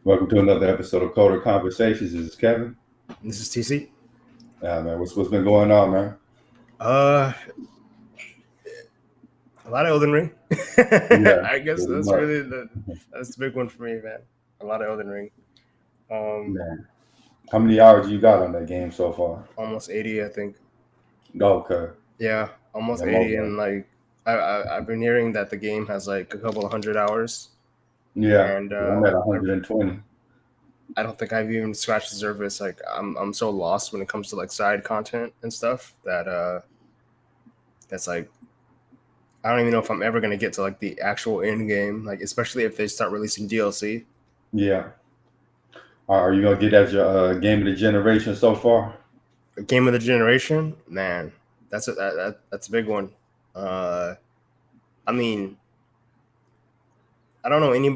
Welcome to another episode of Coder Conversations. This is Kevin. This is TC. Man, what's been going on, man? Uh, a lot of Elden Ring. Yeah, I guess pretty that's much. really that's the big one for me, man. A lot of Elden Ring. Um, Man, how many hours you got on that game so far? Almost 80, I think. Okay, Yeah, almost yeah, 80, and like I've been hearing that the game has like a couple of 100 hours, yeah, and I'm at 120. I don't think I've even scratched the surface. Like I'm so lost when it comes to like side content and stuff that that's like I don't even know if I'm ever gonna get to like the actual end game. Like especially if they start releasing DLC. Yeah, are you gonna get that your game of the generation so far? Game of the generation, man, that's a big one. Uh, I mean, I don't know any.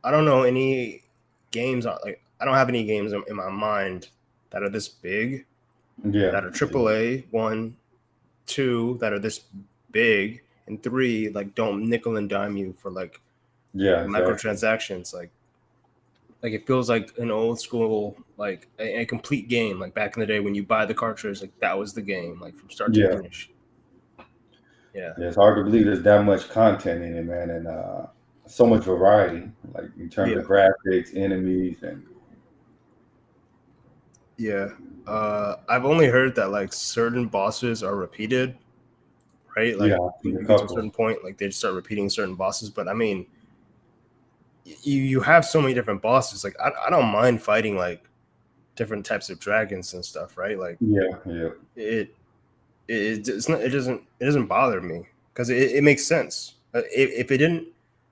I don't know any games. Like I don't have any games in my mind that are this big, Yeah, that are yeah, AAA. One, two, that are this big, and three, like don't nickel and dime you for like yeah, exactly. microtransactions. Like it feels like an old school, like a complete game. Like back in the day when you buy the cartridge, like that was the game, like from start to Yeah, finish. Yeah. yeah, it's hard to believe there's that much content in it, man, and so much variety, like in terms of Yeah. graphics, enemies, and Yeah. I've only heard that like certain bosses are repeated, right? yeah, Like I've when seen a you get to a couple. certain point, like they just start repeating certain bosses. But I mean, you have so many different bosses. Like I don't mind fighting like different types of dragons and stuff, right? Like Yeah, yeah, it it's not it doesn't bother me because it makes sense. If it didn't,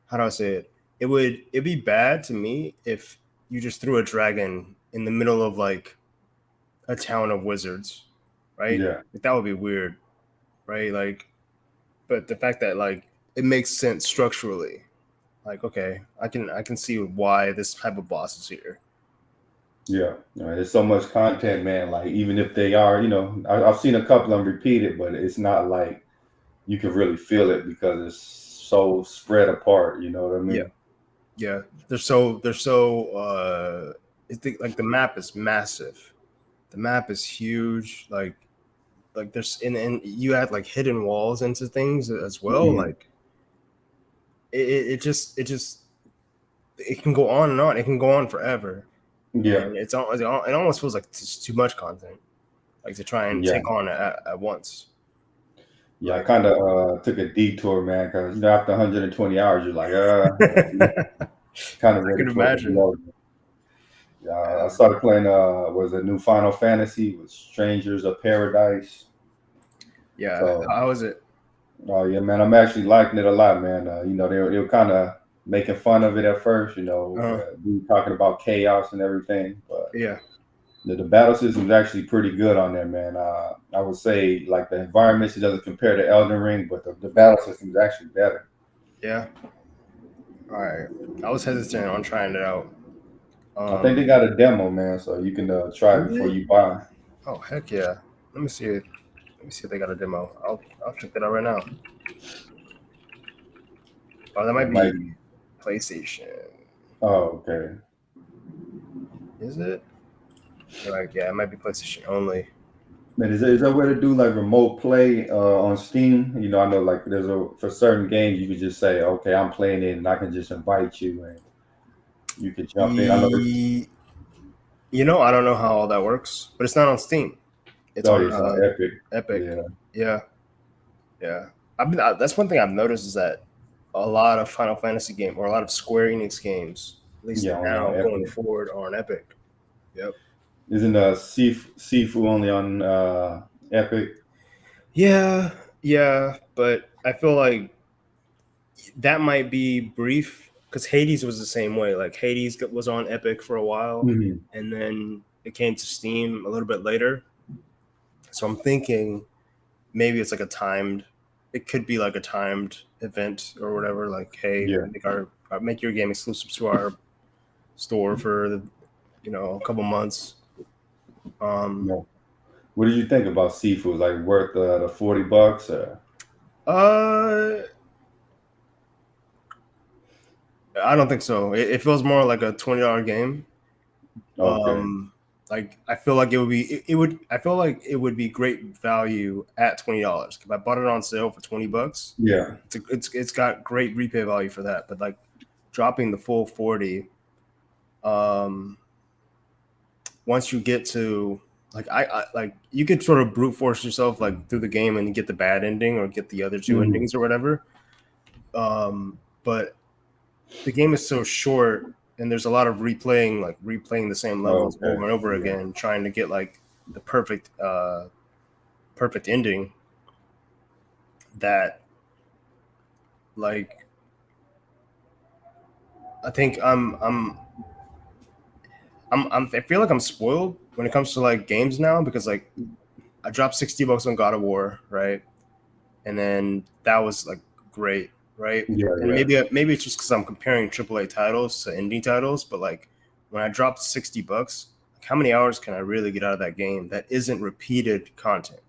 how do I say it? It'd be bad to me if you just threw a dragon in the middle of like a town of wizards, right? yeah. Like, that would be weird, right? Like, but the fact that like it makes sense structurally, like okay, I can see why this type of boss is here. Yeah, there's so much content, man. Like even if they are, I've seen a couple of them repeated, but it's not like you can really feel it because it's so spread apart. You know what I Yeah, mean? yeah. They're so like the map is massive. The map is huge. Like there's and you add like hidden walls into things as well. Hmm. Like it just it can go on and on. It can go on forever, Yeah, and it almost feels like it's too much content, like to try and yeah, take on at once. yeah. I Like, kind of took a detour, man, because after 120 hours, you're like, I kind of ready can for it to be imagine. over. I started playing was a new Final Fantasy with Strangers of Paradise. Yeah, So how is it? oh yeah, man, I'm actually liking it a lot, man. They were kind of making fun of it at first, Uh, we were talking about chaos and everything, but yeah, the battle system is actually pretty good on there, man. I would say like the environments it doesn't compare to Elden Ring, but the battle system is actually better. yeah. All right. I was hesitant on trying it out. I think they Um, got a demo, man, so you can try it before really? you buy. Oh heck yeah! Let me see. Let me see if they got a demo. I'll check that out right now. Oh, that It might might be be. PlayStation. Oh, okay. Is it? Like, yeah, it might be PlayStation only. Man, is there a way to do like remote play on Steam? I know like for certain games you could just say, okay, I'm playing it, and I can just invite you, and you could jump in. I know it's E- I don't know how all that works, but it's not on Steam. It's oh, on it's on Epic. Epic. Yeah, Yeah, yeah. That's one thing I've noticed is that a lot of Final Fantasy game or a lot of Square Enix games, at least yeah, only on now going Epic. forward, are on Epic. Yep. Isn't Sifu only on Epic? Yeah, yeah, but I feel like that might be brief because Hades was the same way. Like Hades was on Epic for a while, Hmm. and then it came to Steam a little bit later. So I'm thinking maybe it's like a timed. It could be like a timed event or whatever. Like, hey, Yeah. make your game exclusive to our store for a couple months. Um, No. What did you think about Sifu? Like worth the $40? uh, I don't think so. It feels more like a $20 game. Okay. Like I feel like it would be it would I feel like it would be great value at $20. If I bought it on sale for $20, Yeah. it's got great repay value for that. But like dropping the full 40, um, once you get to like I like you could sort of brute force yourself like through the game and get the bad ending or get the other two Mhm. endings or whatever. But the game is so short and there's a lot of replaying the same levels Okay. over and over Yeah. again, trying to get like the perfect ending that like I think I feel like I'm spoiled when it comes to like games now because like I dropped $60 on God of War, right? And then that was like great, right? Yeah. And Yeah. maybe it's just because I'm comparing AAA titles to indie titles, but like when I dropped $60, like how many hours can I really get out of that game that isn't repeated content,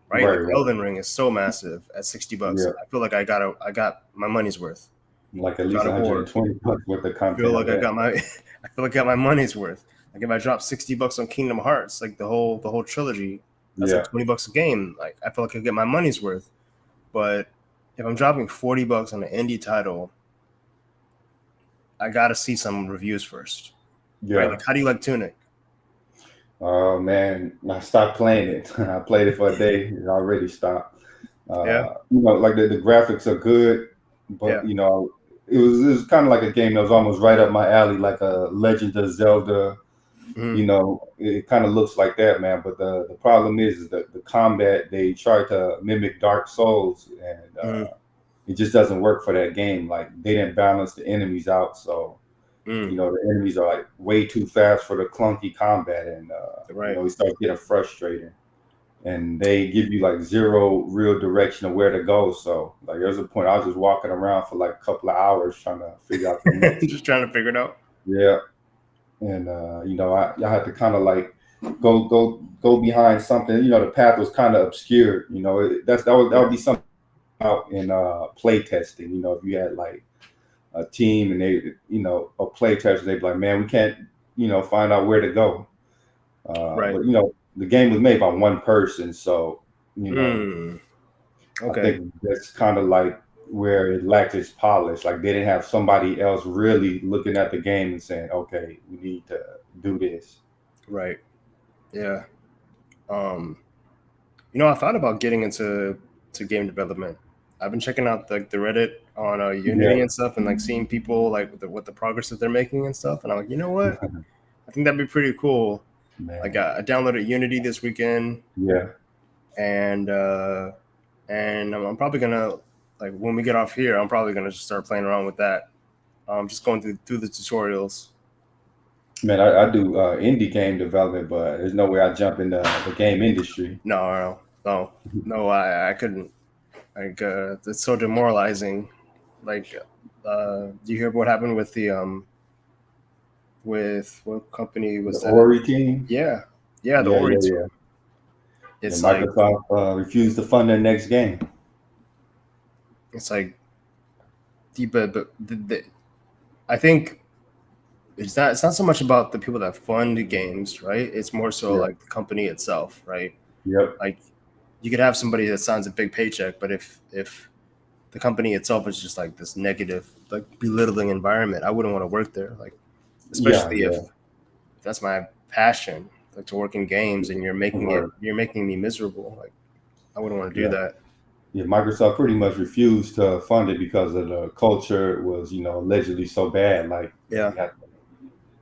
right? Right. Like Right. Elden Ring is so massive at $60. Yeah. I feel like I got my money's worth. Like at least God of War, 120 bucks worth of I feel content, I like I bet. got my I feel like I got my money's worth. Like if I drop $60 on Kingdom Hearts, like the whole trilogy, that's like Yeah. $20 a game. Like I feel like I get my money's worth. But if I'm dropping $40 on an indie title, I gotta see some reviews first, right? Yeah. Like, how do you like Tunic? Oh man, I stopped playing it. I played it for a day. It already stopped. Yeah, Like the graphics are good, yeah, but it was kind of like a game that was almost right up my alley, like a Legend of Zelda. mm, It kind of looks like that, man. But the problem is that the combat, they try to mimic Dark Souls, and mm, it just doesn't work for that game. Like they didn't balance the enemies out, so mm, the enemies are like way too fast for the clunky combat, and right. it starts getting frustrating. And they give you like zero real direction of where to go. So like there's a point I was just walking around for like a couple of hours trying to figure out the next. Just trying to figure it out. Yeah, and I had to kind of like go behind something. The path was kind of obscured. That would Yeah, be something out in play testing. If you had like a team and they a play tester, they'd be like, man, we can't find out where to go. right. But the game was made by one person, so you know Mm, I okay, think that's kind of like where it lacked its polish. Like they didn't have somebody else really looking at the game and saying, okay, we need to do this. right. Yeah. Um, I thought about getting into game development. I've been checking out the Reddit on Yeah, Unity and stuff, and like seeing people like what the progress that they're making and stuff. And I'm like, you know what? I think that'd be pretty cool. Like man. I downloaded Unity this weekend, Yeah, and I'm probably gonna like when we get off here, I'm probably gonna just start playing around with that. Just going through the tutorials. man. I do indie game development, but there's no way I jump in the game industry. No, I couldn't. Like it's so demoralizing. Like, do you hear what happened with the with what company The was that? Ori team. Yeah, yeah, the Yeah, Ori yeah, team. yeah. Yeah, It's like Microsoft refused to fund their next game. it's like deep, but I think it's not so much about the people that fund games, right? It's more so Yeah. like the company itself, right? Yep. Like you could have somebody that signs a big paycheck, but if the company itself is just like this negative, like belittling environment, I wouldn't want to work there. Like Yeah. especially if Yeah. that's my passion, like to work in games, and Right. you're making me miserable. Like I wouldn't want to do Yeah. that. Yeah, Microsoft pretty much refused to fund it because of the culture was, allegedly so bad. Like, Yeah, you had to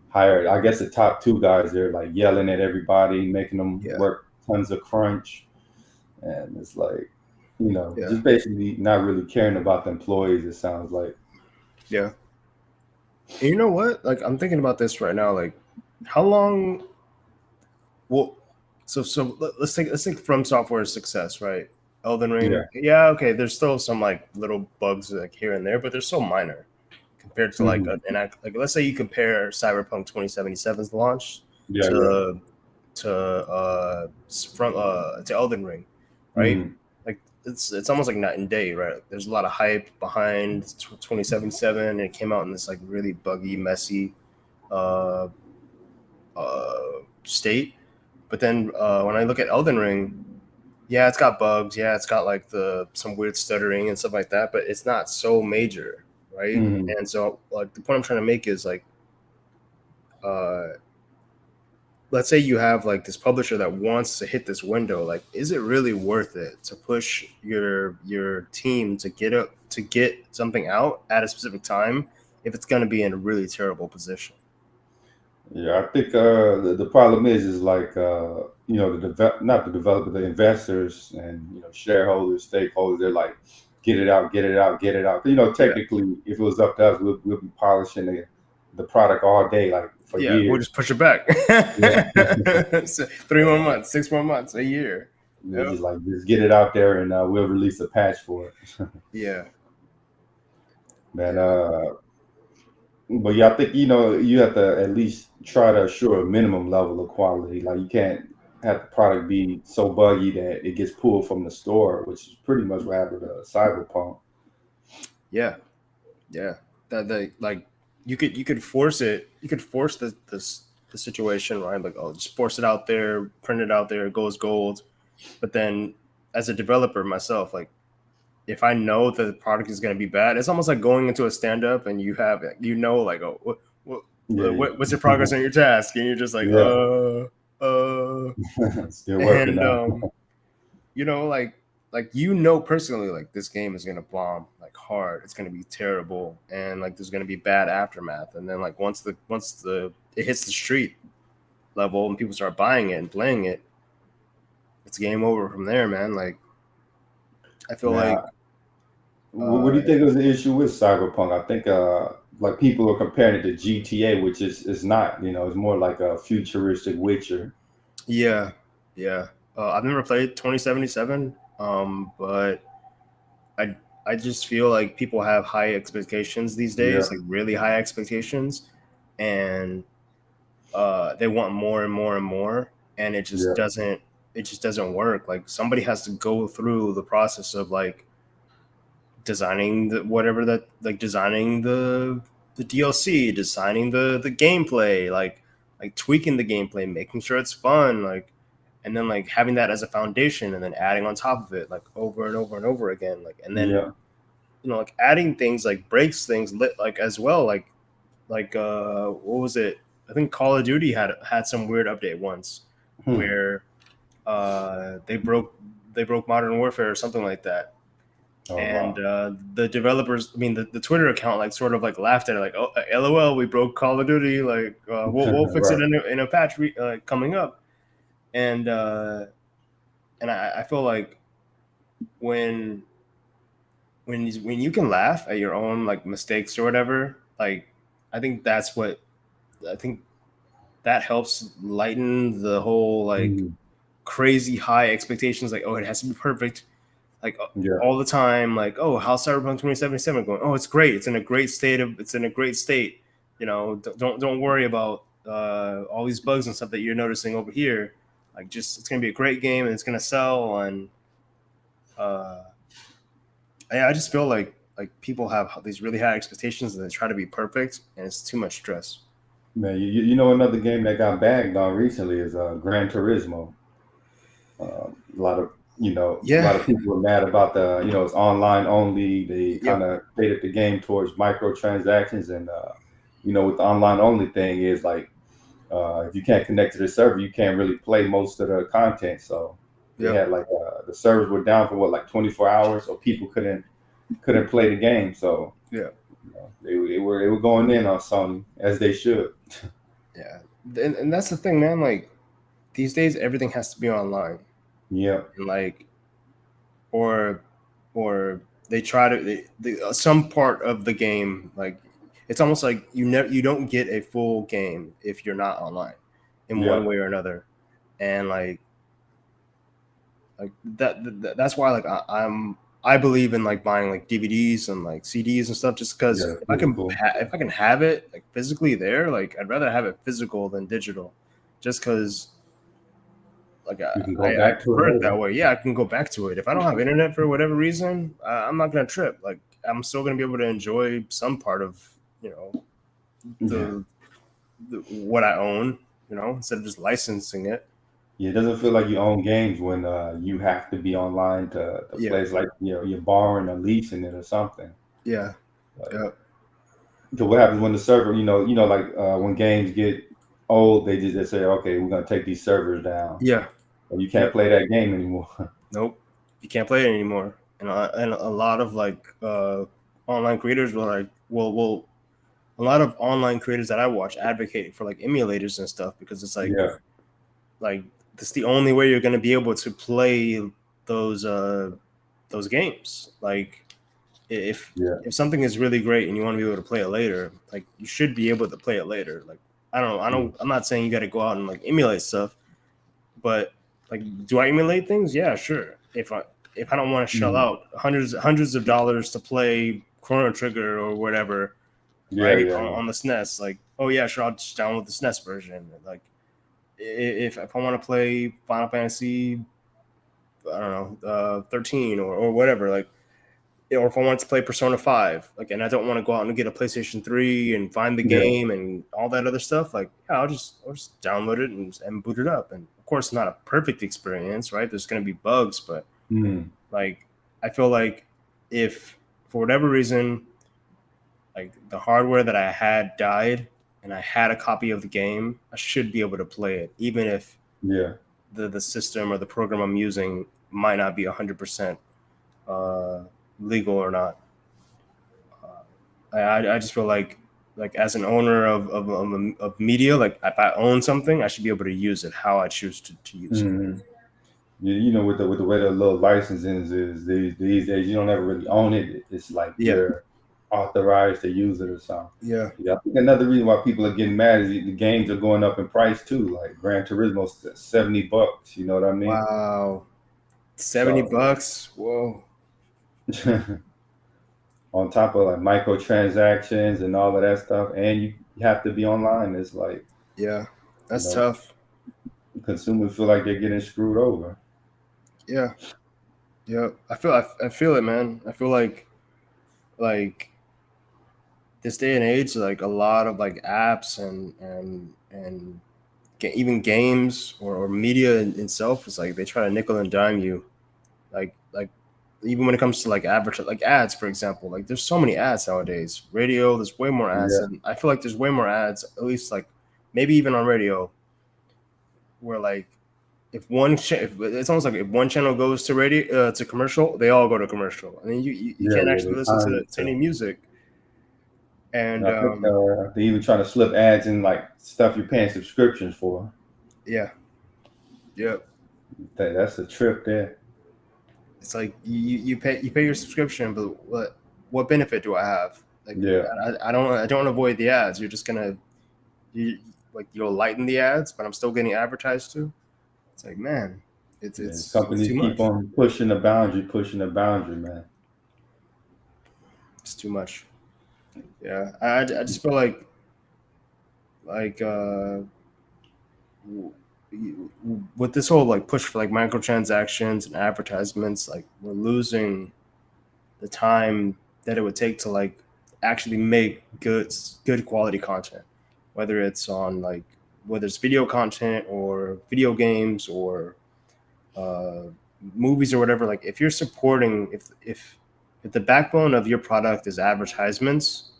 hire, I guess, the top two guys. They're like yelling at everybody, making them yeah, work tons of crunch, and it's like, yeah, just basically not really caring about the employees. It sounds like. yeah. And you know what? Like I'm thinking about this right now. Like how long? Well, let's think From Software's success, right? Elden Yeah. Ring. Yeah, okay. There's still some like little bugs like here and there, but they're so minor compared to like Hmm. like let's say you compare Cyberpunk 2077's launch Yeah. Yeah. to to Elden Ring, right? Hmm. Like it's almost like night and day, right? There's a lot of hype behind 2077, and it came out in this like really buggy, messy uh, state. But then when I look at Elden Ring, yeah, it's got bugs. Yeah, it's got like the some weird stuttering and stuff like that, but it's not so major, right? Mhm. And so, like, the point I'm trying to make is like, uh, let's say you have like this publisher that wants to hit this window. Like, is it really worth it to push your team to get something out at a specific time if it's going to be in a really terrible position? Yeah, I think the problem is like not the developer, the investors and shareholders, stakeholders. They're like, get it out, get it out, get it out. Yeah, Technically, if it was up to us, we'll be polishing the product all day, like for yeah, we'll years. just push it back. Yeah, So 3 more months, 6 more months, a year. they Yep. just like just get it out there, and we'll release a patch for it. Yeah, Man, yeah, but yeah, I think you have to at least try to assure a minimum level of quality. Like you can't have the product be so buggy that it gets pulled from the store, which is pretty much what happened to Cyberpunk. yeah, yeah. That they like you could force it. You could force the situation, right? Like, oh, just force it out there, print it out there, it goes gold. But then, as a developer myself, like, if I know that the product is going to be bad, it's almost like going into a stand up and you have, like, oh, Yeah, what's your progress on your task? And you're just like, yeah, uh, still working and on. like, personally, like, this game is gonna bomb like hard. It's gonna be terrible, and like there's gonna be bad aftermath. And then like once the it hits the street level and people start buying it and playing it, it's game over from there, man. Like, I feel like Now, what do you think was the issue with Cyberpunk? I think like people are comparing it to GTA, which is not. It's more like a futuristic Witcher. yeah, yeah. I've never played 2077, but I I just feel like people have high expectations these Yeah, days, like really high expectations, and they want more and more and more, and yeah, it just doesn't work. Like, somebody has to go through the process of like designing the whatever that like designing the DLC, designing the gameplay, like tweaking the gameplay, making sure it's fun, like, and then like having that as a foundation and then adding on top of it like over and over and over again, like, and then yeah. like adding things like breaks things lit like as well, like what was it? I think Call of Duty had some weird update once Hmm. where they broke Modern Warfare or something like that, Oh and wow. the developers, I mean the Twitter account, like sort of like laughed at it, like, oh, LOL, we broke Call of Duty, like, we'll fix it Right. in a patch coming up, and I feel like when when you can laugh at your own like mistakes or whatever, like, I think that's what I think that helps lighten the whole like Mhm. crazy high expectations, like, oh, it has to be perfect, like, Yeah. all the time, like, oh, how's Cyberpunk 2077 going? Oh, it's great. It's in a great state. Don't worry about all these bugs and stuff that you're noticing over here. Like, just, it's gonna be a great game and it's gonna sell. And uh, I just feel like people have these really high expectations and they try to be perfect, and it's too much stress. Man, you know another game that got bagged on recently is Gran Turismo. A lot of a Yeah, lot of people were mad about the it's online only. They kind yep, of catered the game towards microtransactions, and with the online only thing is like if you can't connect to the server, you can't really play most of the content. So they yep, had like the servers were down for what, like 24 hours, so people couldn't play the game. So yeah, they were going in on Sony as they should. yeah. And that's the thing, man. Like, these days, everything has to be online, Yeah, and like, or or they try to some part of the game, like, it's almost like you don't get a full game if you're not online in yeah, one way or another. And like that's why, like, I believe in like buying like DVDs and like CDs and stuff, just because yeah. Physical. if I can have it like physically there, like, I'd rather have it physical than digital, just because like You can go I back to it prefer it that later. way. Yeah, I can go back to it. If I don't have internet for whatever reason, I'm not gonna trip. Like I'm still gonna be able to enjoy some part of you know Yeah. the, what I own. Instead of just licensing it. Yeah, it doesn't feel like you own games when you have to be online to Yeah, play. It's like you're borrowing or leasing it or something. yeah, Like, yeah, 'cause what happens when the server, like when games get old, they say, okay, we're gonna take these servers down, yeah, or you yeah. can't play that game anymore. Nope, you can't play it anymore. And a lot of like online creators will like will a lot of online creators that I watch advocate for like emulators and stuff because it's Yeah, like that's the only way you're going to be able to play those uh those games. Like if yeah, if something is really great and you want to be able to play it later, like you should be able to play it later. Like I mm, don't I'm not saying you got to go out and like emulate stuff, but like do I emulate things? Yeah, sure. If I don't want to shell mm. out hundreds of dollars to play Chrono Trigger or whatever, Yeah, right, yeah, on the SNES, like oh yeah, sure, I'll just download the SNES version. Like if I want to play Final Fantasy, I don't know, 13 or whatever, like, or if I want to play Persona 5, like, and I don't want to go out and get a PlayStation 3 and find the yeah, game and all that other stuff, like, yeah, I'll just download it and boot it up. And of course, not a perfect experience, right? There's going to be bugs, but mm, like, I feel like if for whatever reason, like the hardware that I had died and I had a copy of the game, I should be able to play it, even if yeah. the system or the program I'm using might not be 100% uh, legal or not. I just feel like as an owner of media, like if I own something, I should be able to use it how I choose to use it. Mm. Yeah, with the way the little licensing is these days, you don't ever really own it. It's like Yeah, you're authorized to use it or something. yeah. Yeah, I think another reason why people are getting mad is the games are going up in price too. Like Gran Turismo's $70. You know what I mean? Wow, 70 So bucks. Whoa. on top of like microtransactions and all of that stuff, and you have to be online. It's like Yeah, you that's know, tough. consumers feel like they're getting screwed over. Yeah, yeah. I feel it, man. I feel like this day and age, like a lot of like apps and even games or media in itself is like they try to nickel and dime you. Like even when it comes to like like ads, for example, like there's so many ads nowadays. Radio, there's way more ads, Yeah, and I feel like there's way more ads. At least like maybe even on radio, where like if it's almost like if one channel goes to radio to commercial, they all go to commercial, and then you yeah, can't yeah. actually They listen time it to any music. and And I think they even trying to slip ads in like stuff you're paying subscriptions for. yeah, yeah. That's a trip there. It's like you pay your subscription, but what benefit do I have? Like Yeah, I don't avoid the ads. You're just gonna you like you'll lighten the ads, but I'm still getting advertised to. It's like man, yeah. it's Companies too keep much. on pushing the boundary, man. It's too much. Yeah, I just feel like with this whole like push for like microtransactions and advertisements, like we're losing the time that it would take to like actually make good quality content, whether it's on like whether it's video content or video games or uh, movies or whatever. Like if you're supporting if the backbone of your product is advertisements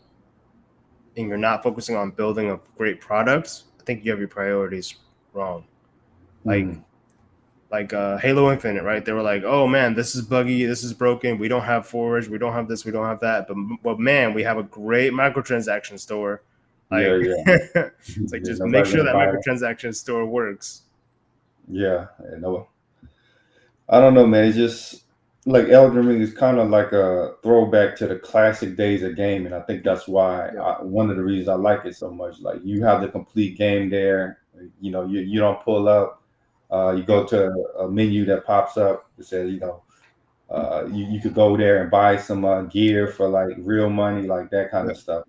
and you're not focusing on building a great product, I think you have your priorities wrong. Like Mm. Halo Infinite, right? They were like, "Oh man, this is buggy, this is broken. We don't have forage, we don't have this, we don't have that." But man, we have a great microtransaction store. Yeah, Like yeah, it's like yeah. just make Nobody's sure gonna that buy it. microtransaction store works. Yeah, no, I don't know, man. It's just like Elden Ring is kind of like a throwback to the classic days of gaming. I think that's why Yeah, one of the reasons I like it so much. Like you have the complete game there. You don't pull up. You yeah, go to a menu that pops up that says, you could go there and buy some gear for like real money, like that kind yeah, of stuff.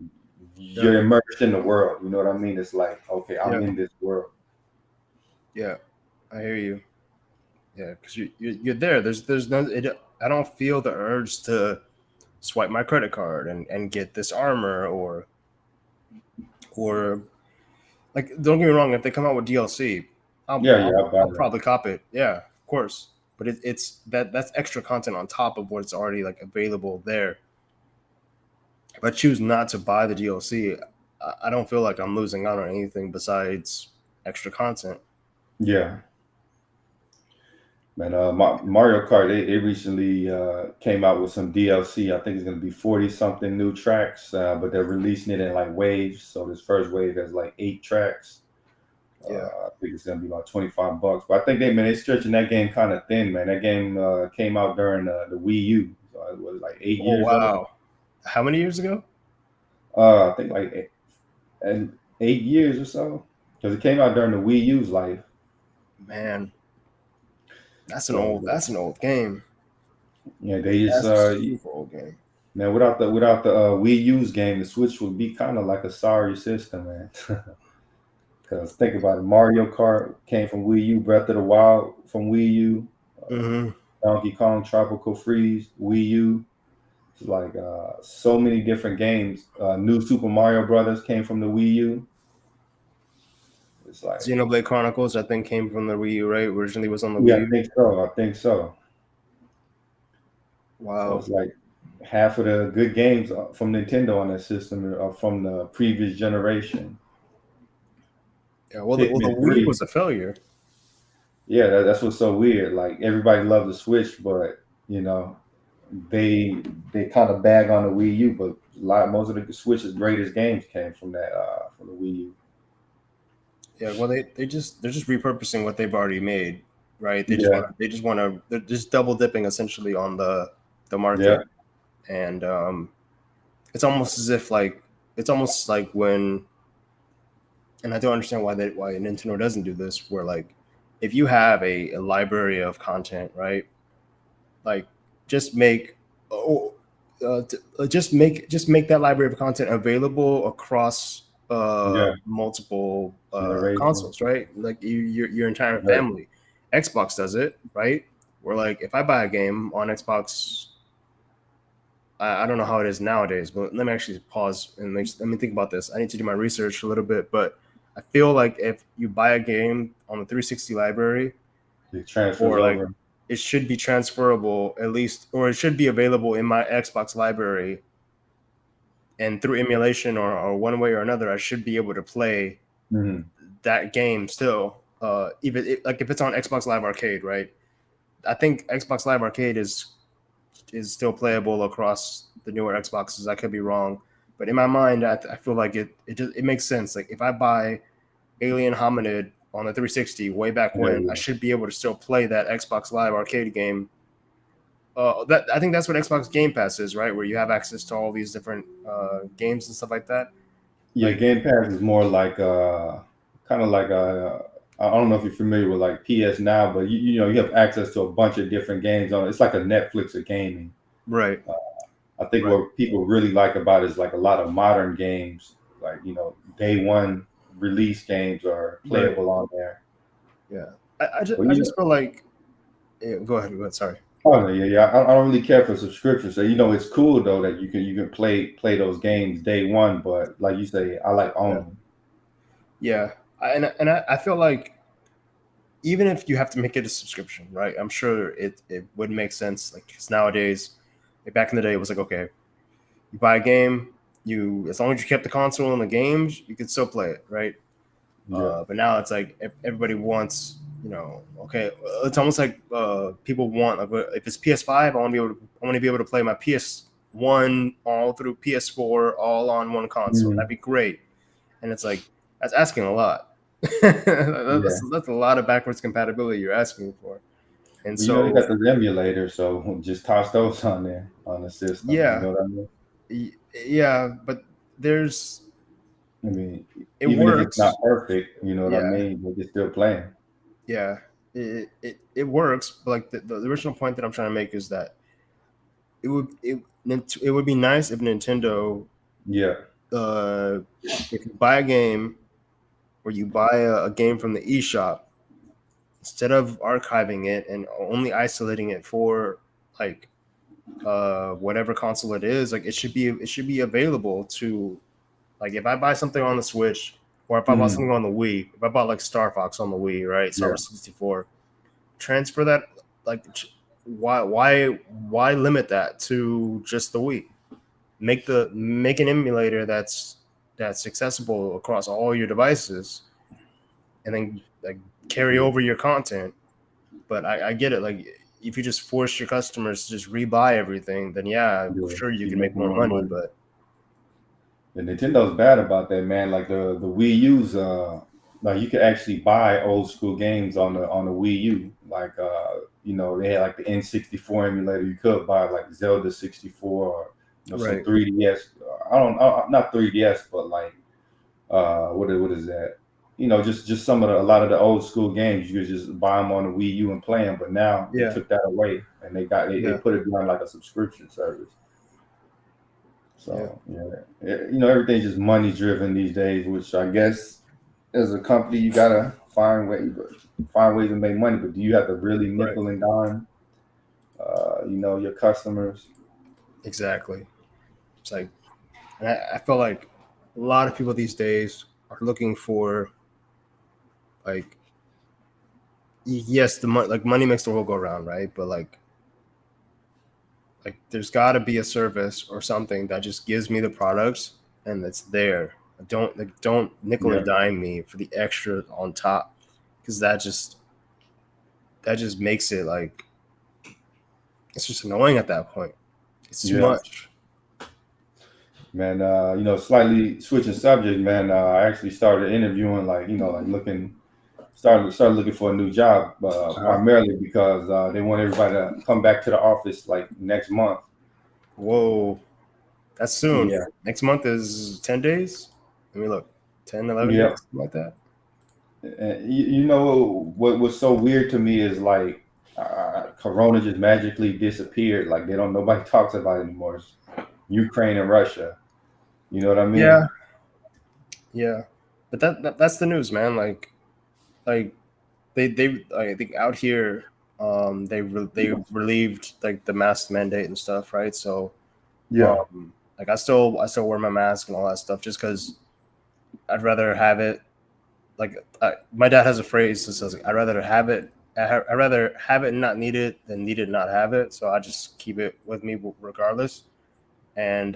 yeah, You're immersed in the world. You know what I mean? It's like, okay, I'm yeah, in this world. yeah. I hear you. Yeah, because you're there. There's no. I don't feel the urge to swipe my credit card and get this armor or like. Don't get me wrong. If they come out with DLC, Yeah, yeah, I'll buy I'll that. probably cop it. Yeah, of course. But it's that's extra content on top of what's already like available there. If I choose not to buy the DLC, I don't feel like I'm losing out on anything besides extra content. Yeah. Man, Mario Kart, it recently came out with some DLC. I think it's going to be 40 something new tracks, but they're releasing it in like waves. So this first wave has like 8 tracks. Yeah. I think it's going to be about $25. But I think they stretching that game kind of thin, man. That game came out during the Wii U. So it was like eight Oh years old. wow. How many years ago? I think like and 8 years or so, because it came out during the Wii U's life. Man, So that's an old game. yeah, they just That's a super old game. man, without the Wii U's game, the Switch would be kind of like a sorry system, man. Because think about it, Mario Kart came from Wii U, Breath of the Wild from Wii U, uh, Hmm. Donkey Kong Tropical Freeze Wii U. It's like so many different games. New Super Mario Brothers came from the Wii U. It's like Xenoblade Chronicles, I think, came from the Wii U, right? Originally was on the yeah, Wii I U. think so. I think so. So Wow. it's like half of the good games from Nintendo on that system are from the previous generation. Yeah. Well, the Pikmin Wii 3. was a failure. Yeah, that's what's so weird. Like everybody loved the Switch, but you know, they kind of bag on the Wii U, but most of the Switch's greatest games came from that from the Wii U. Yeah. Well, they're just repurposing what they've already made, right? Yeah, They just want to they're just double dipping essentially on the yeah, market, and it's almost as if like it's almost like when, and I don't understand why Nintendo doesn't do this, where like if you have a library of content, right? Like just make oh, just make that library of content available across yeah. multiple Generation. consoles, right? Like your entire Right. family. Xbox does it, right? Where like if I buy a game on Xbox, I don't know how it is nowadays, but let me actually pause and let me think about this. I need to do my research a little bit, but I feel like if you buy a game on the 360 library, It transfers or like over. it should be transferable at least, or it should be available in my Xbox library, and through emulation or one way or another, I should be able to play Hmm. that game still. Even like if it's on Xbox Live Arcade, right? I think Xbox Live Arcade is still playable across the newer Xboxes. I could be wrong, but in my mind, I feel like it makes sense. Like if I buy Alien Hominid on the 360 way back Yeah, when, I yeah, should be able to still play that Xbox Live Arcade game. That I think that's what Xbox Game Pass is, right? Where you have access to all these different games and stuff like that. yeah. Like, Game Pass is more like kind of like I don't know if you're familiar with like PS Now, but you know you have access to a bunch of different games on it. It's like a Netflix of gaming. right, I think right, what people really like about it is like a lot of modern games, like you know, day one release games are right. playable on there. Yeah, But I you just know, feel like yeah, go ahead. Sorry. oh no, yeah, yeah. I don't really care for subscriptions. So you know, it's cool though that you can play those games day one. But like you say, I like Yeah, owning them. yeah. I feel like even if you have to make it a subscription, right? I'm sure it would make sense. Like, because nowadays, like back in the day, it was like, okay, you buy a game, you as long as you kept the console and the games, you could still play it, right? Yeah. But now it's like everybody wants, okay, it's almost like people want like if it's PS5, I want to be able to play my PS1 all through PS4 all on one console. That'd Mhm. be great. And it's like that's asking a lot. Yeah. That's a lot of backwards compatibility you're asking for. And Well, you know, they so got the emulator, so just toss those on there on the system. You yeah, know what I mean? yeah, but there's I mean, it even if it's not works. perfect, you know what I Yeah, mean? But you're still playing. yeah, it works. But like the original point that I'm trying to make is that it would be nice if Nintendo, Yeah. uh, if you buy a game or you buy a game from the eShop, instead of archiving it and only isolating it for like whatever console it is, like it should be available to, like, if I buy something on the Switch, or if I bought Mhm. something on the Wii, if I bought like Star Fox on the Wii, right, Star Yeah, Wars 64, transfer that, like, why limit that to just the Wii? Make an emulator that's accessible across all your devices, and then like carry yeah, over your content. But I get it. Like, if you just force your customers to just rebuy everything, then yeah, yeah. sure you Keep can make making more more money. money. But And Nintendo's bad about that, man. Like the Wii U's, like you could actually buy old school games on the Wii U. Like they had like the N64 emulator. You could buy like Zelda 64 or some right, 3DS. Not 3DS, but like what is that? Just a lot of the old school games. You could just buy them on the Wii U and play them. But now they yeah, took that away and they yeah, put it on like a subscription service. yeah, So everything's just money driven these days, which I guess as a company you gotta find ways to make money. But do you have to really right, nickel and dime, your customers? exactly. It's like, and I feel like a lot of people these days are looking for, like, yes, the money, like, money makes the world go round, right? But like there's got to be a service or something that just gives me the products and it's there. Don't nickel and Yeah, dime me for the extra on top, because that just makes it like, it's just annoying at that point. It's too yeah, much. man. Slightly switching subject, man. I actually started interviewing, like like started looking for a new job, Uh-huh. primarily because they want everybody to come back to the office like next month. Whoa, that's soon. Yeah, Next month is 10 days. Let me look. 10, 11 yeah. days, something like that. And you know what was so weird to me is like Corona just magically disappeared. Like they don't nobody talks about it anymore. It's Ukraine and Russia. You know what I Yeah, mean? yeah. But that's the news, man. Like they I think out here, they relieved like the mask mandate and stuff, right? So Yeah, like I still wear my mask and all that stuff, just because I'd rather have it. Like, my dad has a phrase that says, like, I'd rather have it and not need it than need it and not have it. So I just keep it with me regardless. And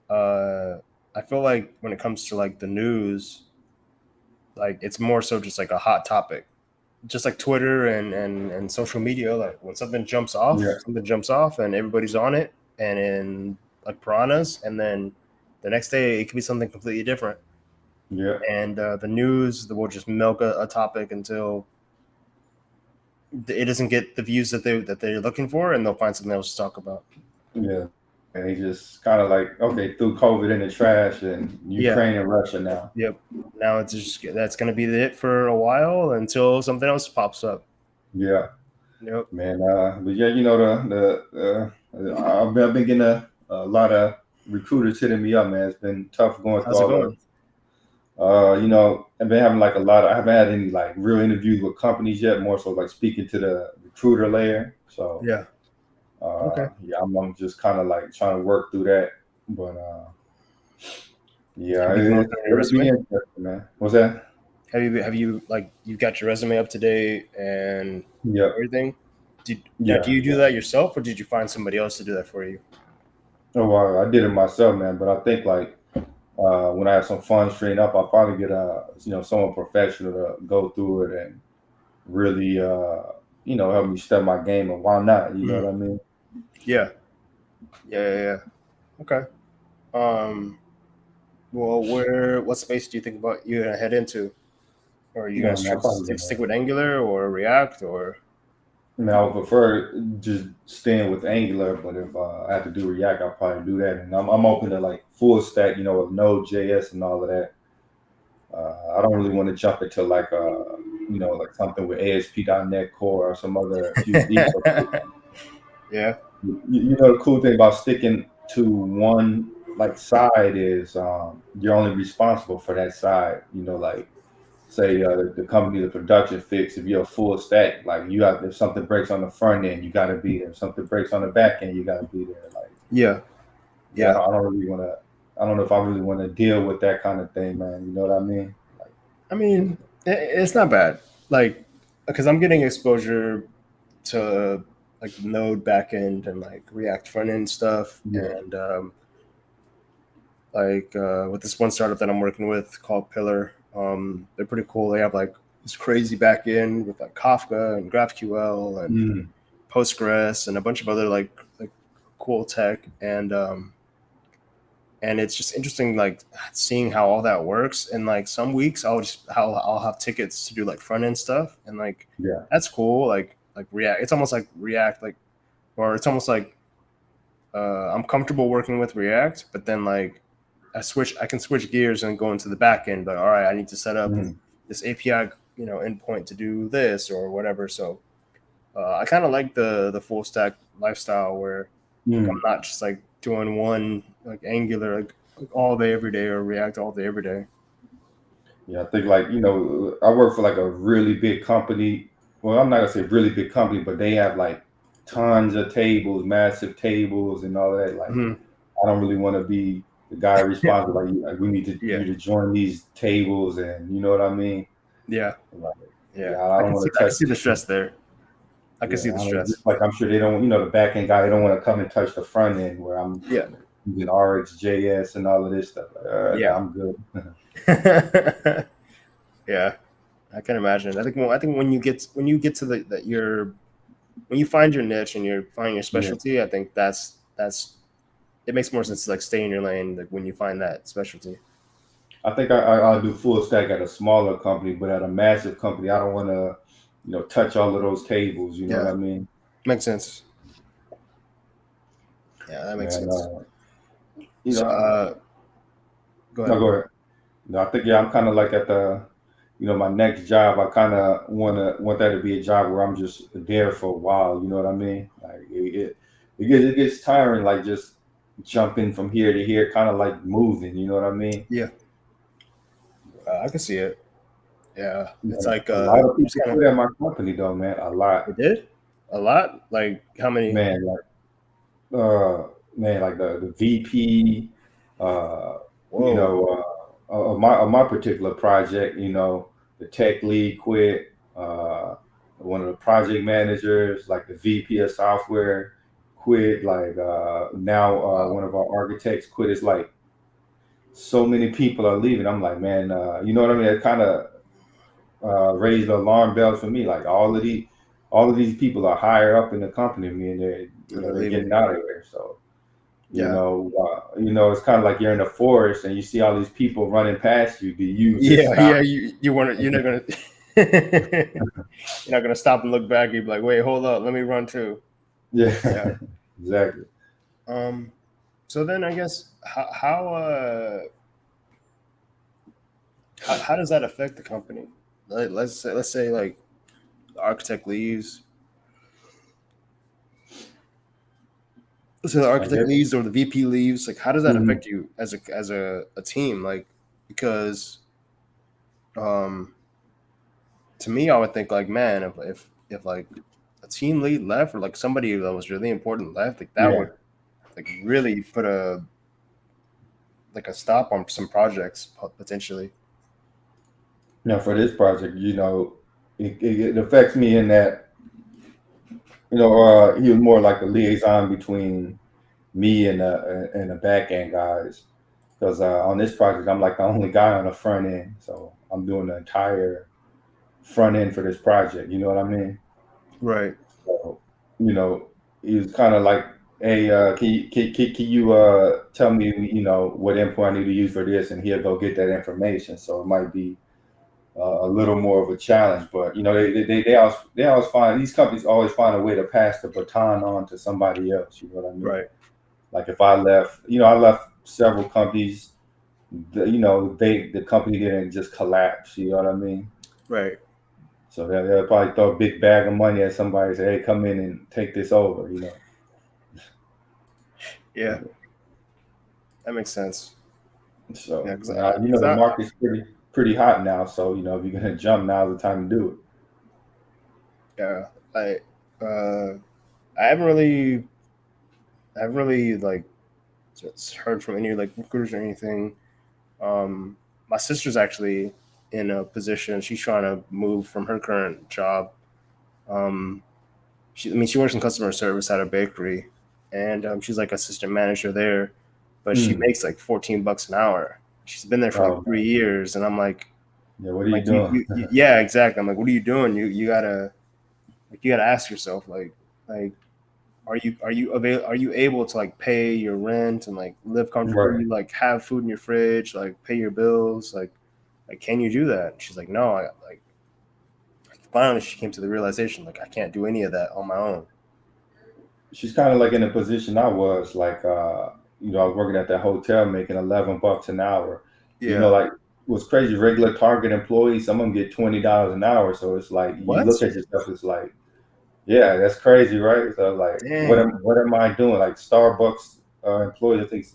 uh, I feel like when it comes to like the news, like it's more so just like a hot topic, just like Twitter and social media. Like when yeah, something jumps off, and everybody's on it, and in like piranhas, and then the next day it could be something completely different. yeah, And the news will just milk a topic until it doesn't get the views that they're looking for, and they'll find something else to talk about. yeah. And he just kind of like okay threw COVID in the trash and Yeah. Ukraine and Russia now. Yep. Now it's just that's going to be it for a while until something else pops up. Yeah, Yep. man. But yeah, I've been getting a lot of recruiters hitting me up, man. It's been tough going through How's it all the going? I've been having like I haven't had any like real interviews with companies yet, more so like speaking to the recruiter layer. So, Yeah. Okay. yeah, I'm just kind of like trying to work through that. But, yeah, Have you been working on your it'll be resume? interesting, man. What's that? Have you like you got your resume up to date and Yeah, everything? Do yeah, you do yeah. that yourself, or did you find somebody else to do that for you? Oh, well, I did it myself, man. But I think like when I have some funds freeing up, I'll probably get someone professional to go through it and really help me step my game. And why not? You know Mhm. what I mean? Yeah. Yeah. Okay. Um. Well, what space do you think about you gonna head into? Or are you gonna Yeah, man, I probably stick gonna. with Angular or React or? I mean, I would prefer just staying with Angular, but if I have to do React, I'll probably do that. And I'm open to like full stack, with Node.js and all of that. I don't really want to jump into like like something with ASP.NET Core or some other huge ecosystem. Yeah. The cool thing about sticking to one like side is you're only responsible for that side. Like say the company, the production fix. If you're a full stack, like you got if something breaks on the front end, you got to be there. If something breaks on the back end, you got to be there. Like Yeah, yeah, yeah. I don't really want to. I don't know if I really want to deal with that kind of thing, man. You know what I mean? Like I mean, it's not bad. Like, because I'm getting exposure to like Node backend and like React front end stuff, yeah, and like with this one startup that I'm working with called Pillar. They're pretty cool. They have like this crazy backend with like Kafka and GraphQL and mm, Postgres and a bunch of other like cool tech, and it's just interesting like seeing how all that works. And like some weeks I'll have tickets to do like front end stuff, and like yeah, that's cool. Like React, it's almost like React, like, or it's almost like I'm comfortable working with React, but then like I can switch gears and go into the back end. But all right, I need to set up mm, this API, endpoint to do this or whatever. So I kind of like the full stack lifestyle where like I'm mm. not just like doing one like Angular like all day every day or React all day every day. Yeah. I think like I work for like a really big company. Well, I'm not gonna say really big company, but they have like tons of tables, massive tables, and all that. Like Hmm. I don't really want to be the guy responsible. Like we need Yeah, you to join these tables, and you know what I mean. yeah, Like, yeah. yeah, I don't want to I can touch. see the stress there. I can Yeah, see the I don't, stress. just like I'm sure they don't. The back end guy, they don't want to come and touch the front end where I'm Yeah, using RxJS and all of this stuff. Like, yeah. I'm good. Yeah, I can imagine. I think when you get to that your when you find your niche and you find your Yeah, specialty, I think that's it makes more sense to like stay in your lane like when you find that specialty. I think I'll do full stack at a smaller company, but at a massive company, I don't want to, touch all of those tables. You know what Yeah, I mean? makes sense. Yeah, that makes And sense. you So, know, go no, ahead. go ahead. I think yeah, I'm kind of like at the, my next job. I kind of want that to be a job where I'm just there for a while. You know what I mean? Like it gets tiring, like just jumping from here to here, kind of like moving. You know what I mean? Yeah, I can see it. Yeah, it's Yeah, like a lot of just people kind of quit at my company though, man. A lot, it did a lot. Like how many? man. Uh Man, like the VP, uh Whoa. of my particular project, the tech lead quit, one of the project managers, like the VP of software quit, like now Wow. one of our architects quit. It's like so many people are leaving. I'm like, man, you know what I mean? It kind of raised the alarm bells for me. Like all of these people are higher up in the company, than me, and they're And they're they're leaving. getting out of here. So Yeah. it's kind of like you're in the forest and you see all these people running past you. Do you just Yeah, stop? yeah. You want to? You're not gonna. You're not gonna stop and look back. You'd be like, wait, hold up, let me run too. Yeah. Yeah, exactly. Um. So then, I guess how does that affect the company? Let's say like the architect leaves. Let's say the I architect guess. leaves or the VP leaves. Like, how does that Mhm. affect you as a team? Like, because um, to me, I would think like, man, if like a team lead left or like somebody that was really important left, like that Yeah. would like really put a stop on some projects potentially. Now for this project, it affects me in that he was more like the liaison between me and the back end guys. Because on this project, I'm like the only guy on the front end, so I'm doing the entire front end for this project. You know what I mean? Right. So, you know, he was kind of like, "Hey, can you tell me, what endpoint I need to use for this?" And he'll go get that information. So it might be a little more of a challenge, but they always find these companies always find a way to pass the baton on to somebody else. You know what I mean? Right. Like if I left, I left several companies. The company didn't just collapse. You know what I mean? Right. So they'll probably throw a big bag of money at somebody and say, "Hey, come in and take this over." Yeah, that makes sense. Yeah, So because the market's pretty. pretty hot now. So if you're gonna jump, now's the time to do Yeah, uh, I haven't really like just heard from any like recruiters or anything. Um, my sister's actually in a position. She's trying to move from her current job. Um, she works in customer service at a bakery, and she's like assistant manager there, but it. she makes like $14 an hour. She's been there for like Oh man, 3 years, and I'm yeah. What are you like doing? yeah, exactly. I'm like, what are you doing? You gotta ask yourself like are you able to like pay your rent and like live Right. comfortably, like have food in your fridge, like pay your bills, like can you do that? And she's like, no, I like finally she came to the realization like I can't do any of that on my own. She's kind of like in a position I was like, I was working at that hotel making $11 an hour. Yeah. Like what's crazy, regular Target employees, some of them get $20 an hour. So it's like you What? look at yourself, it's like, yeah, that's crazy, right? So like, Dang. what am I doing? Like Starbucks employees, I think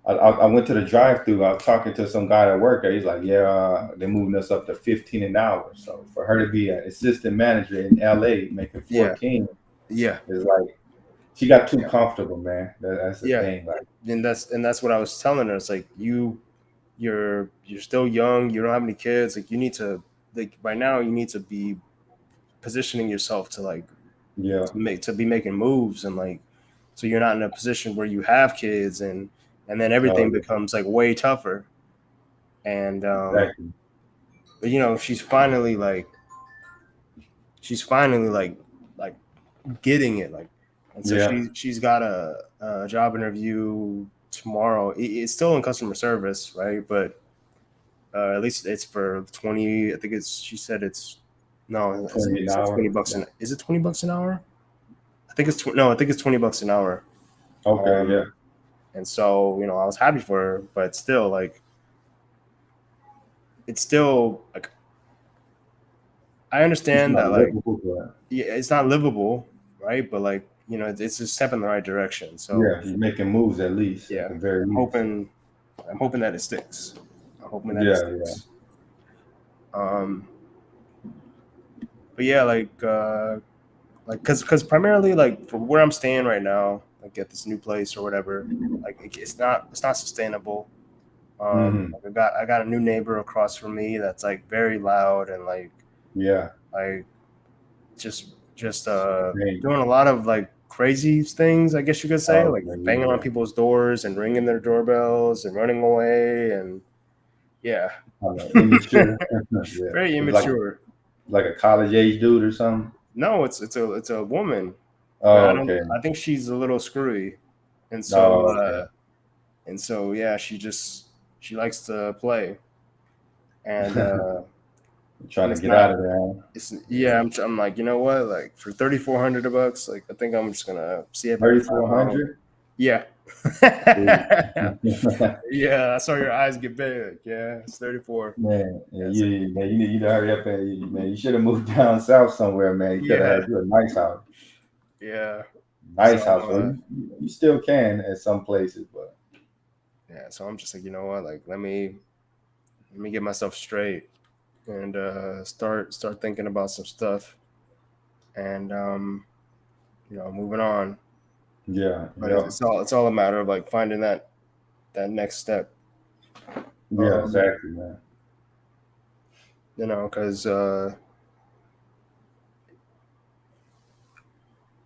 I went to the drive-through. I was talking to some guy at work. He's like, yeah, they're moving us up to 15 an hour. So for her to be an assistant manager in LA making Yeah. 14 Yeah. is like she got too Yeah. comfortable, man. That's the Yeah. thing. Like, And that's what I was telling her. It's like you're still young, you don't have any kids, like you need to like right now you need to be positioning yourself to like yeah, to be making moves, and like so you're not in a position where you have kids, and then oh, everything yeah, becomes like way tougher. And exactly. but she's finally like getting it, like, and so Yeah, she's got a job interview tomorrow. It's still in customer service, right? But at least it's for 20. I think it's. She said it's no. It 20 an said hour. 20 bucks Yeah. an. Is it $20 an hour? I think it's no. I think it's $20 an hour. Okay, yeah. Um, and so I was happy for her, but still, like, it's still like I It's understand not that, like, livable, but yeah, it's not livable, right? But like, it's a step in the right direction. So yeah, he's making moves at least, at yeah, the very I'm least. hoping, I'm hoping that it sticks. I'm hoping that it Yeah, yeah, sticks. Um, but yeah, like because primarily like for where I'm staying right now, like at this new place or whatever, like it's not sustainable. hmm I got a new neighbor across from me that's like very loud and yeah. like just Dang. doing a lot of like crazy things, I guess you could say, like Okay, banging on yeah. people's doors and ringing their doorbells and running away, and yeah, Immature. Yeah, very it's immature. like a college age dude or something. No, it's a woman, but Oh, okay. I think she's a little screwy, and so Oh, okay. yeah, she likes to play, and Trying and to it's get not out of there. Huh? it's yeah, I'm like, you know what, like for $3,400, like I think I'm just gonna see if I can find my own. 3,400. Yeah. Ooh. Yeah, I saw your eyes get big. Yeah, it's 34. Man, yeah, Yeah, so, man, you need to hurry up and man, you should have moved down south somewhere, man. You could have yeah, had you a nice house, yeah. So nice house. Well, you still can at some places, but yeah, so I'm just like, you know what, like let me get myself straight and start thinking about some stuff, and moving on. yeah, But yeah, it's all a matter of like finding that next step. yeah, Um, exactly, man. because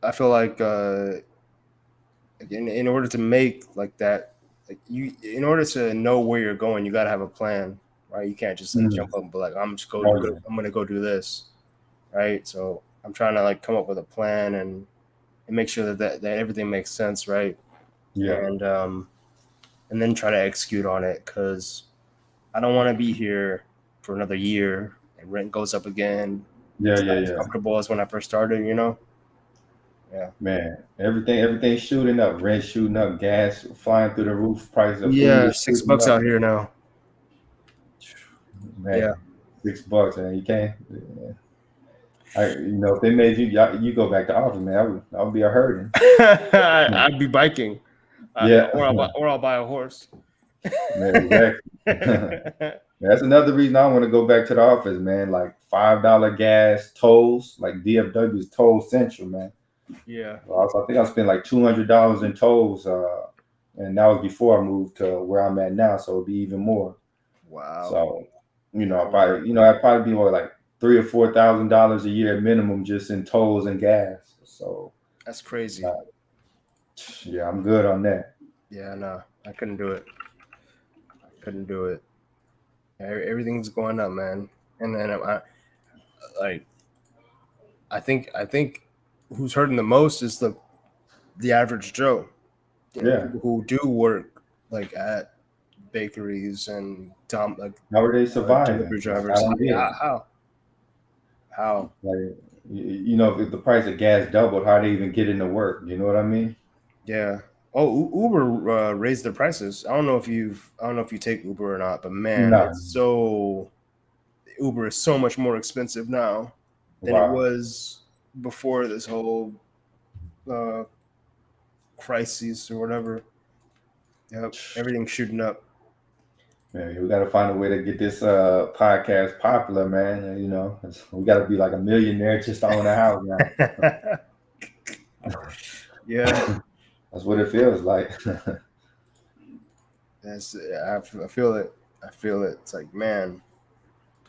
I feel like in order to make like that, like in order to know where you're going, you got to have a plan, right? You can't just like Mm. jump up and be like, Oh yeah, I'm gonna go do this, right? So I'm trying to like come up with a plan and make sure that everything makes sense, right? yeah, And then try to execute on it, because I don't want to be here for another year and rent goes up again. yeah, It's yeah, not as yeah. comfortable as when I first started. Yeah. Man, everything's shooting up. Rent shooting up, gas flying through the roof. Price of food Yeah, is six shooting bucks up. out here now. Yeah. Man, $6, and you can't. Yeah. If they made you go back to office, man, I would be a hurting. I'd be biking, Yeah, or I'll buy a horse. man, exactly. That's another reason I want to go back to the office, man. Like $5 gas tolls, like DFW is toll central, man. Yeah. I think I spent like $200 in tolls, and that was before I moved to where I'm at now, so it'd be even more. Wow. So, Yeah. I'd probably be more like $3,000 or $4,000 a year minimum just in tolls and gas. So, That's crazy. uh, yeah, I'm good on that. Yeah, no, I couldn't do it. I couldn't do it. Everything's going up, man. And then like I think who's hurting the most is the average Joe. You know, Yeah. people who do work like at bakeries and How are they surviving? delivery Like, I drivers. don't get it. How? Like, if the price of gas doubled, how they even get into work? You know what I mean? Yeah. Oh, Uber raised their prices. I don't know if you take Uber or not, but man, No. it's so Uber is so much more expensive now than it Wow. was before this whole uh, crisis or whatever. Yep, everything's shooting up. Man, we got to find a way to get this podcast popular, man. We got to be like a millionaire just to own a house now. Yeah, That's what it feels like. I feel it. I feel it. It's like, man,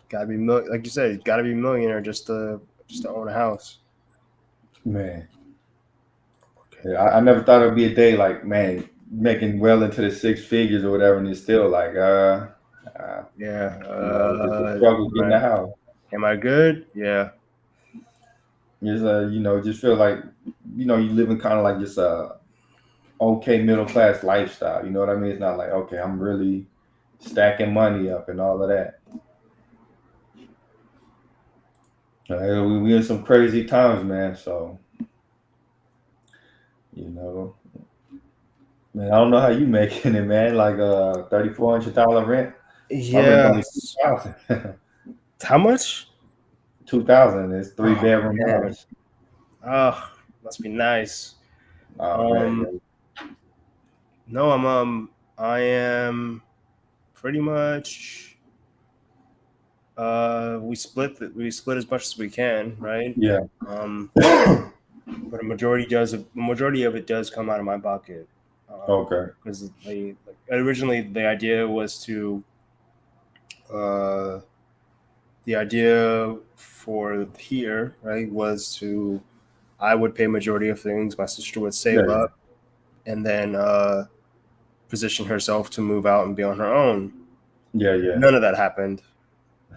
gotta be like you said, gotta be a millionaire just to own a house. Man, Okay. yeah, I never thought it'd be a day like, man, making well into the six figures or whatever, and it's still like, uh Yeah. it's a struggle Am getting I the house. am I good? Yeah. It's just feel like, you living kind of like just a okay middle class lifestyle. You know what I mean? It's not like, okay, I'm really stacking money up and all of that. We in some crazy times, man. So, you know, man, I don't know how you making it, man. Like $3,400 rent. My rent only two Yes. thousand. How much? 2,000. It's three Oh bedroom man. house. Oh, must be nice. Oh man, Um, no, I am pretty much we split as much as we can, right? yeah. Um, Yeah. but a majority of it does come out of my pocket. Okay. Because originally uh the idea for here, right, was to I would pay majority of things, my sister would Yeah. save Yeah. up, and then position herself to move out and be on her own. Yeah. Yeah. None of that happened.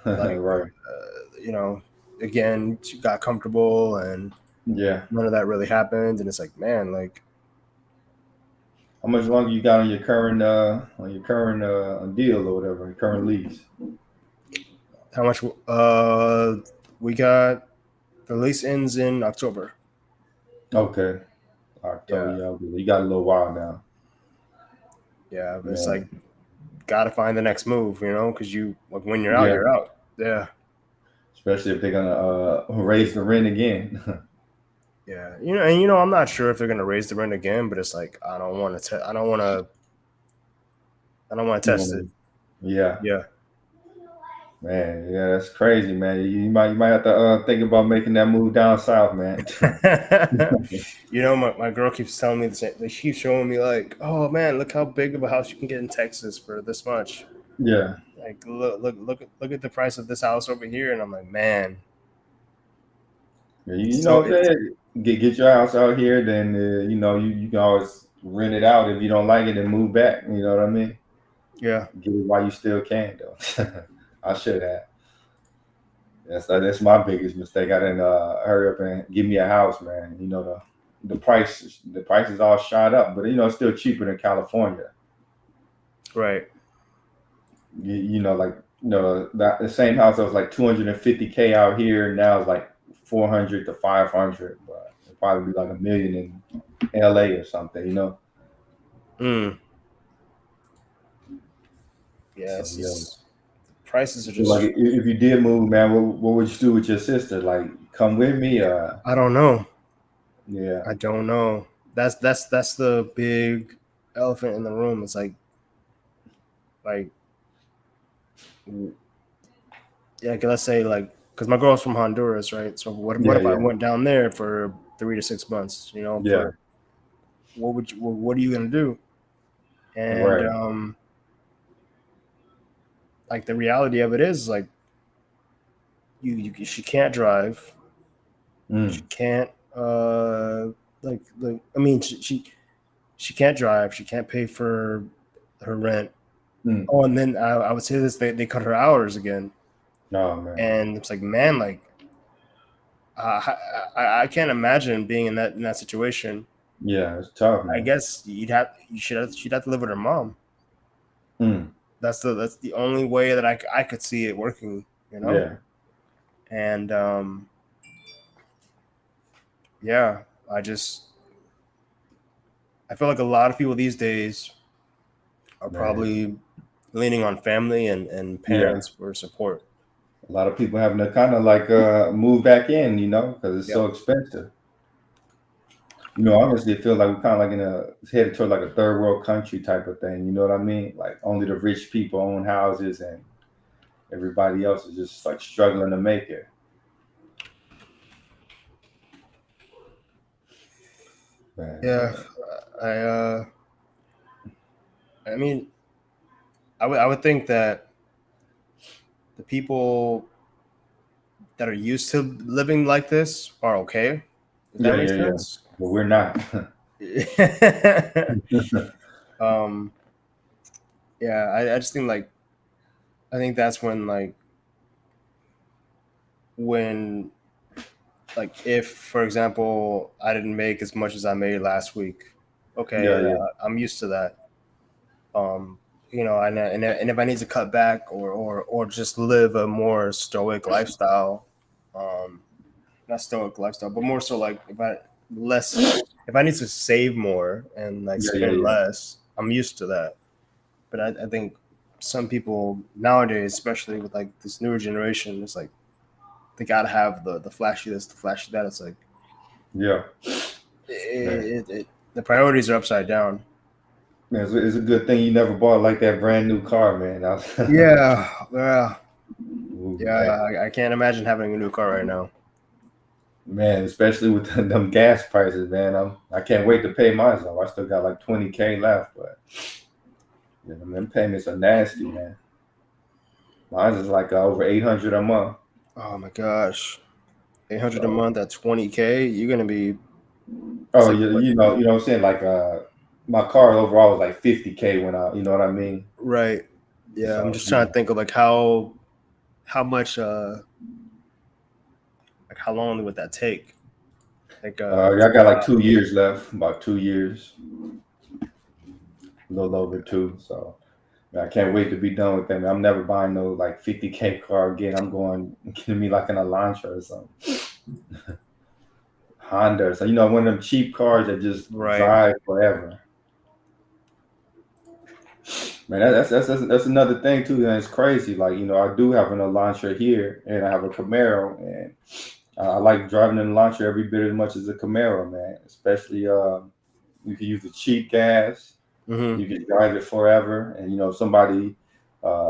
Like, Right. you know, again, she got comfortable, and Yeah. none of that really happened. And it's like, man, like, How much longer you got on your current deal or whatever, your current lease? how much? We got the lease ends in October. Okay. October. Yeah, Yeah. Okay. You got a little while now. yeah. But it's like, Man. gotta find the next move, because like when you're out, Yeah. you're out. Yeah, Especially if they're gonna raise the rent again. yeah. I'm not sure if they're gonna raise the rent again, but it's like I don't want to. I don't want to You test it. wanna- yeah. Yeah. Man, yeah, that's crazy, man. You might have to think about making that move down south, man. My girl keeps telling me the same. Like, she keeps showing me like, oh man, look how big of a house you can get in Texas for this much. Yeah. Like, look at the price of this house over here, and I'm like, man, Yeah, it's so it's get your house out here, then you can always rent it out if you don't like it and move back. You know what I mean? yeah, Get it while you still can, though. I should have. That's my biggest mistake. I didn't hurry up and give me a house, man. The price is all shot up, but it's still cheaper than California. right. Like the same house that was like 250K out here now is like 400 to 500, but it'll probably be like a million in LA or something. Mm. Yeah, So it's yeah. just prices are So like just. if you did move, man, what would you do with your sister? Like come with me? I don't know. Yeah. I don't know. That's the big elephant in the room. It's like yeah, let's say like because my girl's from Honduras, right? So what Yeah, if I yeah, went down there for 3 to 6 months? You know, yeah. for what are you gonna do? And Right. like the reality of it is like she can't drive, she Mm, can't like I mean she can't drive, she can't pay for her rent. mm. Oh, and then I would say this: they cut her hours again, No, man. and it's like, man, like I can't imagine being in that situation. Yeah, it's tough, I man. guess she'd have to live with her mom. Mm, That's the only way that I could see it working, you know. yeah, And yeah, I feel like a lot of people these days are man. probably leaning on family and Yeah. parents for support. A lot of people having to kind of like move back in, because it's so Yep. expensive. Honestly, I feel like we're kind of like in a headed toward like a third world country type of thing. You know what I mean? Like only the rich people own houses, and everybody else is just like struggling to make it. Yeah. Man, I I mean I would think that the people that are used to living like this are okay. Does that yeah, make yeah, yeah. sense? But we're not. um, yeah, I just think like I think that's when like if for example I didn't make as much as I made last week, Yeah, okay, yeah, I'm used to that. Um, and if I need to cut back or just live a more stoic lifestyle, um, not stoic lifestyle, but more so like if I need to save more and like yeah, yeah, spend yeah. less, I'm used to that. But I think some people nowadays, especially with like this newer generation, it's like they gotta have the flashy this, the flashy that. It's like Yeah, man. the priorities are upside down. Man, it's a good thing you never bought like that brand new car, man. Yeah, yeah, Ooh, yeah. man, I can't imagine having a new car right now. man, especially with them gas prices, man. I can't wait to pay mine off. I still got like 20K left, but them payments are nasty, man. Mine is like over 800 a month. Oh my gosh, 800 a So, month at 20K. You're gonna be. It's oh, like what? what I'm saying. Like, my car overall was like 50K when you know what I mean. Right. Yeah, I'm So, just trying to think of like how much like how long would that take? Like yeah, I got like 2 years left, about 2 years, a little over two. So. I can't wait to be done with them. I'm never buying no like 50K car again. I'm going getting me like an Elantra or something. Honda. So one of them cheap cars that just right. drive forever. Man, that's another thing too. And it's crazy. Like I do have an Elantra here, and I have a Camaro, and I like driving an Elantra every bit as much as a Camaro, man. Especially you can use the cheap gas. Mm-hmm. You can drive it forever, and if somebody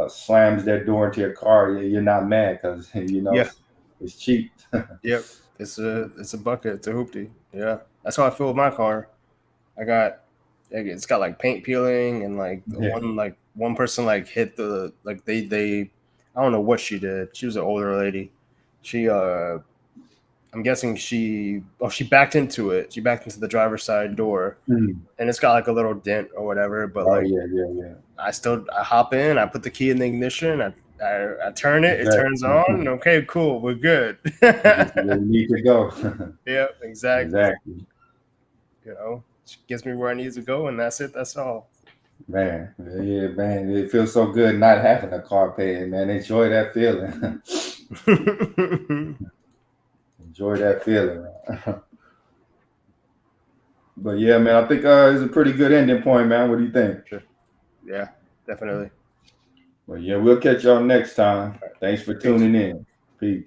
slams their door into your car, you're not mad because Yeah. it's cheap. Yep. It's a bucket. It's a hoopty. Yeah. That's how I feel with my car. I got like, it's got like paint peeling and Yeah. like one person like hit the like they I don't know what she did. She was an older lady. She I'm guessing she backed into it. She backed into the driver's side door Mm. and it's got like a little dent or whatever. But Oh like yeah, yeah, yeah. I hop in, I put the key in the ignition, I turn it, it turns Exactly. on. Okay, cool, we're good. You get to where you need to go. Yeah, exactly. Exactly, She gets me where I need to go, and that's it. That's all. man. Yeah, man. It feels so good not having a car payment, man. Enjoy that feeling. Enjoy that feeling. But yeah, man, I think it's a pretty good ending point, man. What do you think? Sure. Yeah, definitely. Well, yeah, we'll catch y'all next time. Thanks for Peace. tuning in. Peace.